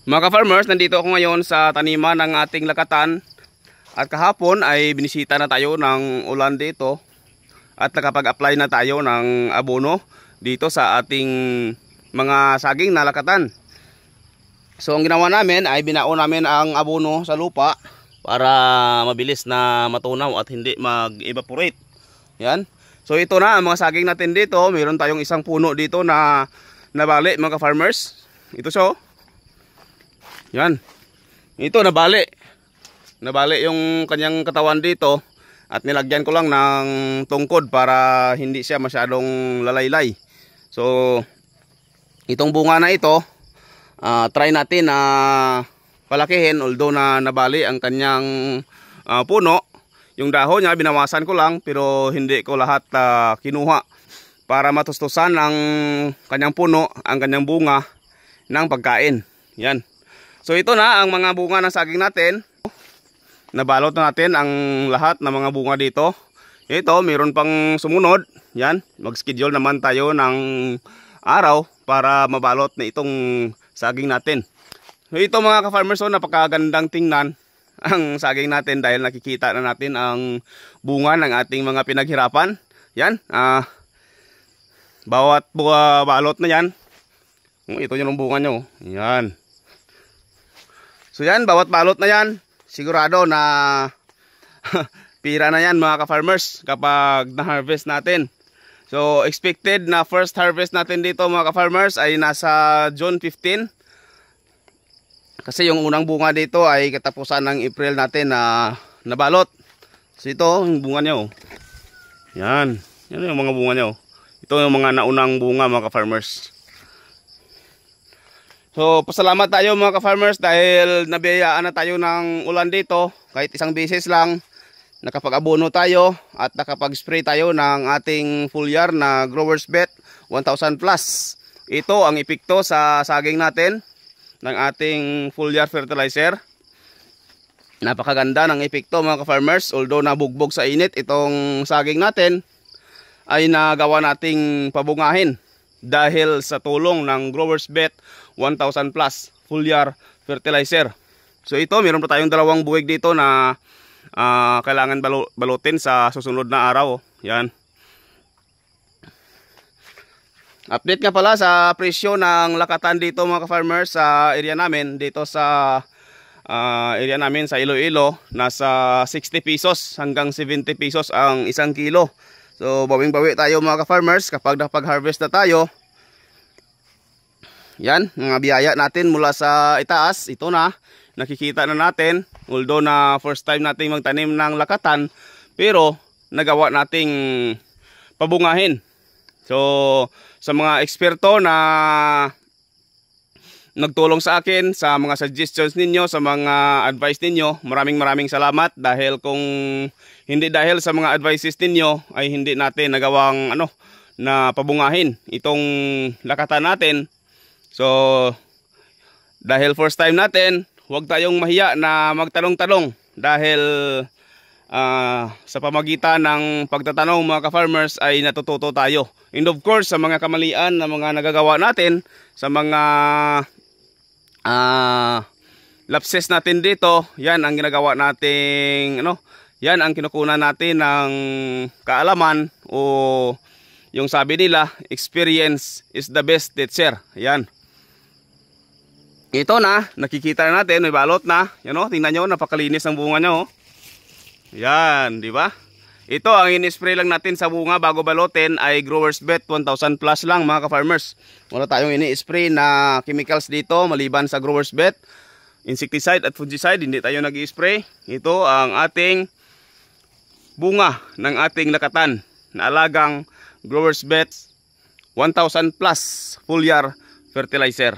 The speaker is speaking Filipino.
Mga ka-farmers, nandito ako ngayon sa taniman ng ating lakatan. At kahapon ay binisita na tayo ng ulan dito. At nakapag-apply na tayo ng abono dito sa ating mga saging na lakatan. So ang ginawa namin ay binao namin ang abono sa lupa para mabilis na matunaw at hindi mag-evaporate. Yan. So ito na ang mga saging natin dito. Mayroon tayong isang puno dito na nabali mga ka-farmers. Ito siya. Yan. Ito nabali. Nabali yung kanyang katawan dito at nilagyan ko lang ng tungkod para hindi siya masyadong lalaylay. So itong bunga na ito, try natin na palakihin although na nabali ang kanyang puno. Yung dahon niya binawasan ko lang pero hindi ko lahat kinuha para matustusan ang kanyang puno, ang kanyang bunga ng pagkain. Yan. So ito na ang mga bunga ng saging natin. Nabalot na natin ang lahat ng mga bunga dito. Ito, mayroon pang sumunod. Yan, mag-schedule naman tayo ng araw para mabalot na itong saging natin. So ito mga ka-farmers, napakagandang tingnan ang saging natin dahil nakikita na natin ang bunga ng ating mga pinaghirapan. Yan, bawat balot na yan. Ito yung bunga nyo. Yan. So yan, bawat balot na yan, sigurado na pira na yan mga ka-farmers kapag na-harvest natin. So expected na first harvest natin dito mga ka-farmers ay nasa June 15. Kasi yung unang bunga dito ay katapusan ng April natin na nabalot. So ito yung bunga nyo. Yan, yan yung mga bunga nyo. Ito yung mga naunang bunga mga ka-farmers. So pasalamat tayo mga ka-farmers dahil nabiyayaan na tayo ng ulan dito. Kahit isang beses lang nakapag-abono tayo at nakapag-spray tayo ng ating foliar na Growers Bet 1000 plus. Ito ang epekto sa saging natin ng ating foliar fertilizer. Napakaganda ng epekto mga ka-farmers. Although nabugbog sa init itong saging natin ay nagawa nating pabungahin dahil sa tulong ng Growers Bet 1000 plus foliar fertilizer. So ito, meron pa tayong dalawang buwig dito na kailangan balutin sa susunod na araw. Yan. Update nga pala sa presyo ng lakatan dito mga ka-farmers sa area namin. Dito sa area namin sa Iloilo, nasa 60 pesos hanggang 70 pesos ang isang kilo. So bawing-bawi tayo mga ka-farmers kapag napag-harvest na tayo. Yan, mga biyaya natin mula sa itaas. Ito na, nakikita na natin. Although na first time natin magtanim ng lakatan, pero nagawa nating pabungahin. So sa mga eksperto na nagtulong sa akin, sa mga suggestions ninyo, sa mga advice ninyo, maraming salamat. Dahil kung hindi dahil sa mga advices ninyo ay hindi natin nagawang na pabungahin itong lakatan natin. So dahil first time natin, huwag tayong mahiya na magtanong-tanong dahil sa pamagitan ng pagtatanong mga ka-farmers ay natututo tayo. And of course sa mga kamalian na mga nagagawa natin, sa mga lapses natin dito, yan ang ginagawa nating yan ang kinukunan natin ng kaalaman, o yung sabi nila, experience is the best teacher. Yan. Ito na, nakikita na natin, may balot na. Yan tingnan nyo, napakalinis ang bunga nyo. Yan, di ba? Ito ang in-spray lang natin sa bunga bago balutin ay Growers Bet 1000 plus lang mga ka-farmers. Wala tayong ini-spray na chemicals dito maliban sa Growers Bet. Insecticide at fungicide, hindi tayo nag-i-spray. Ito ang ating bunga ng ating lakatan na alagang Growers Bet 1000 plus foliar fertilizer.